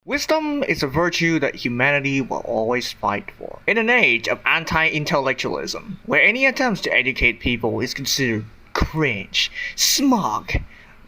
Wisdom is a virtue that humanity will always fight for. In an age of anti-intellectualism, where any attempts to educate people is considered cringe, smug,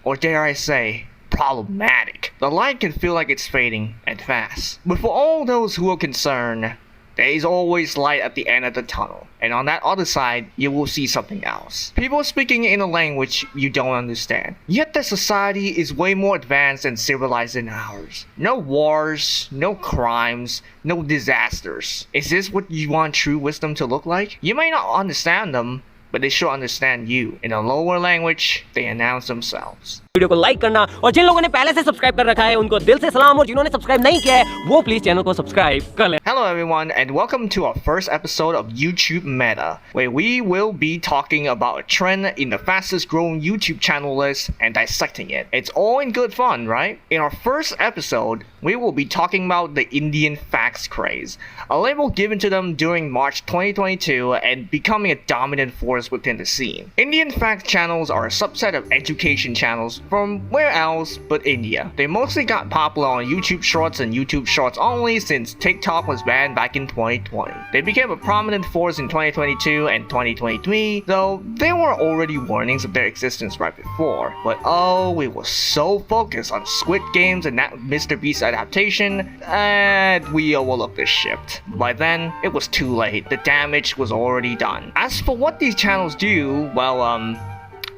or dare I say, problematic, the light can feel like it's fading and fast. But for all those who are concerned, there is always light at the end of the tunnel, and on that other side, you will see something else. People speaking in a language you don't understand. Yet their society is way more advanced and civilized than ours. No wars, no crimes, no disasters. Is this what you want true wisdom to look like? You may not understand them, but they sure understand you. In a lower language, they announce themselves. Video को like करना और जिन लोगों ने पहले से subscribe कर रखा है उनको दिल से सलाम और जिन्होंने सब्सक्राइब नहीं किया है वो प्लीज चैनल को सब्सक्राइब कर लें. Hello everyone and welcome to our first episode of YouTube Meta, where we will be talking about a trend in the fastest growing YouTube channel list and dissecting it. It's all in good fun, right? In our first episode, we will be talking about the Indian facts craze, a label given to them during March 2022 and becoming a dominant force within the scene. Indian fact channels are a subset of education channels from where else but India. They mostly got popular on YouTube Shorts and YouTube Shorts only since TikTok was banned back in 2020. They became a prominent force in 2022 and 2023, though there were already warnings of their existence right before. But oh, we were so focused on Squid Games and that Mr. Beast adaptation that we overlooked this shift. By then, it was too late. The damage was already done. As for what these channels do, well,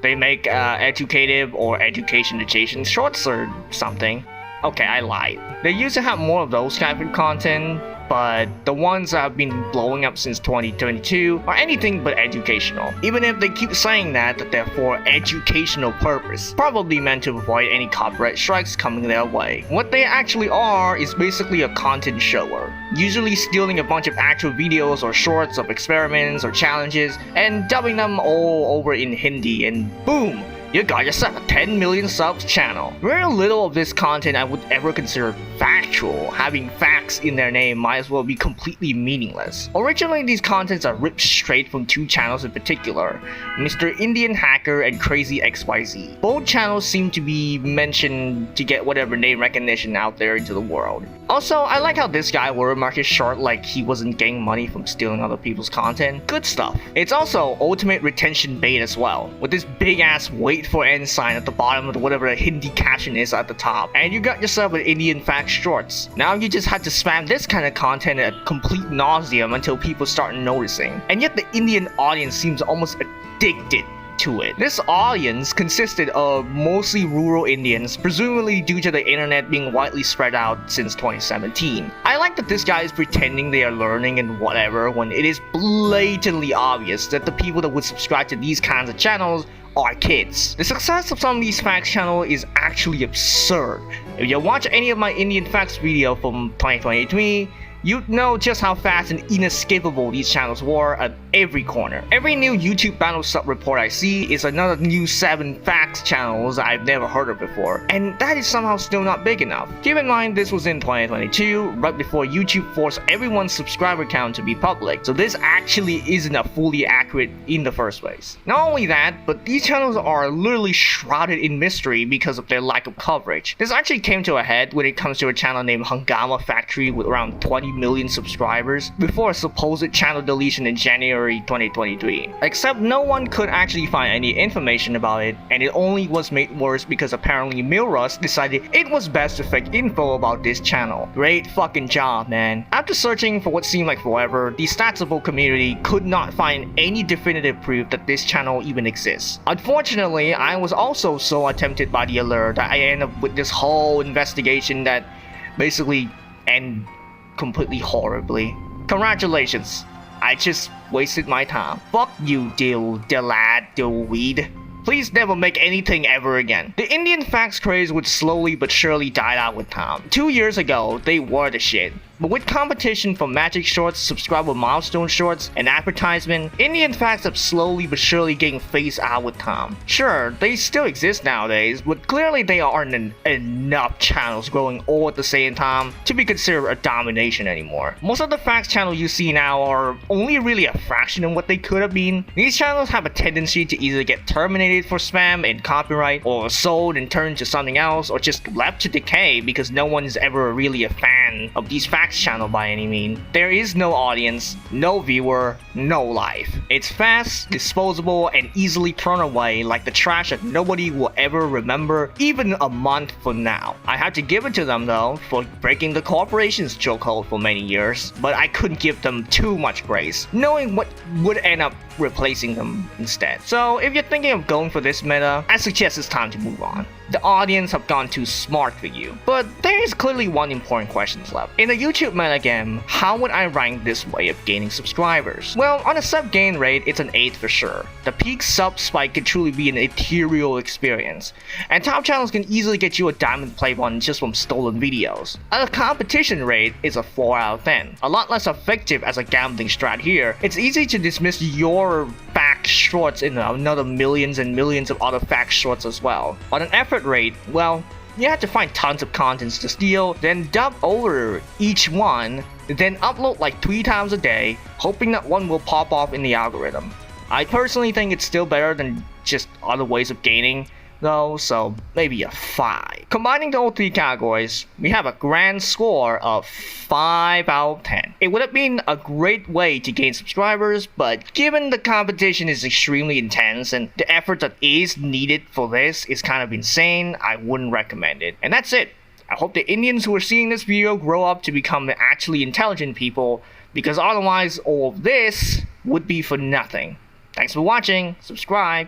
they make educative or education adjacent shorts or something. Okay, I lied. They used to have more of those type of content, but the ones that have been blowing up since 2022 are anything but educational. Even if they keep saying that they're for educational purpose, probably meant to avoid any copyright strikes coming their way. What they actually are is basically a content shower, usually stealing a bunch of actual videos or shorts of experiments or challenges and dubbing them all over in Hindi and boom! You got yourself a 10 million subs channel. Very little of this content I would ever consider factual. Having facts in their name might as well be completely meaningless. Originally, these contents are ripped straight from two channels in particular, Mr. Indian Hacker and Crazy XYZ. Both channels seem to be mentioned to get whatever name recognition out there into the world. Also, I like how this guy watermarked his short like he wasn't getting money from stealing other people's content. Good stuff. It's also ultimate retention bait as well, with this big ass wait for end sign at the bottom of whatever the Hindi caption is at the top, and you got yourself an Indian fact shorts. Now you just had to spam this kind of content at complete nauseum until people start noticing, and yet the Indian audience seems almost addicted to it. This audience consisted of mostly rural Indians, presumably due to the internet being widely spread out since 2017. I like that this guy is pretending they are learning and whatever when it is blatantly obvious that the people that would subscribe to these kinds of channels are kids. The success of some of these facts channels is actually absurd. If you watch any of my Indian facts video from 2023, you'd know just how fast and inescapable these channels were at every corner. Every new YouTube battle sub report I see is another new 7 facts channels I've never heard of before, and that is somehow still not big enough. Keep in mind this was in 2022, right before YouTube forced everyone's subscriber count to be public, so this actually isn't a fully accurate in the first place. Not only that, but these channels are literally shrouded in mystery because of their lack of coverage. This actually came to a head when it comes to a channel named Hungama Factory with around 20 million subscribers before a supposed channel deletion in January 2023. Except no one could actually find any information about it, and it only was made worse because apparently Milrus decided it was best to fake info about this channel. Great fucking job, man. After searching for what seemed like forever, the Statsable community could not find any definitive proof that this channel even exists. Unfortunately, I was also so tempted by the alert that I ended up with this whole investigation that basically ended completely horribly. Congratulations, I just wasted my time. Fuck you, weed. Please never make anything ever again. The Indian facts craze would slowly but surely die out with time. 2 years ago, they were the shit. But with competition from Magic Shorts, subscriber milestone shorts, and advertisement, Indian facts have slowly but surely getting phased out with time. Sure, they still exist nowadays, but clearly they aren't enough channels growing all at the same time to be considered a domination anymore. Most of the facts channels you see now are only really a fraction of what they could have been. These channels have a tendency to either get terminated eliminated for spam and copyright, or sold and turned to something else, or just left to decay because no one's ever really a fan of these facts channel by any means. There is no audience, no viewer, no life. It's fast, disposable, and easily thrown away like the trash that nobody will ever remember even a month from now. I had to give it to them though for breaking the corporation's chokehold for many years, but I couldn't give them too much grace, knowing what would end up replacing them instead. So if you're thinking of going for this meta, I suggest it's time to move on. The audience have gone too smart for you. But there is clearly one important question left. In the YouTube meta game, how would I rank this way of gaining subscribers? Well, on a sub gain rate, it's an 8 for sure. The peak sub spike can truly be an ethereal experience, and top channels can easily get you a diamond play button just from stolen videos. At a competition rate, it's a 4 out of 10. A lot less effective as a gambling strat here. It's easy to dismiss your fact shorts in another millions and millions of other fact shorts as well. On an effort rate, well, you have to find tons of contents to steal, then dub over each one, then upload like 3 times a day, hoping that one will pop off in the algorithm. I personally think it's still better than just other ways of gaining though, so maybe a 5. Combining all 3 categories, we have a grand score of 5 out of 10. It would have been a great way to gain subscribers, but given the competition is extremely intense and the effort that is needed for this is kind of insane, I wouldn't recommend it. And that's it. I hope the Indians who are seeing this video grow up to become actually intelligent people, because otherwise all of this would be for nothing. Thanks for watching, subscribe.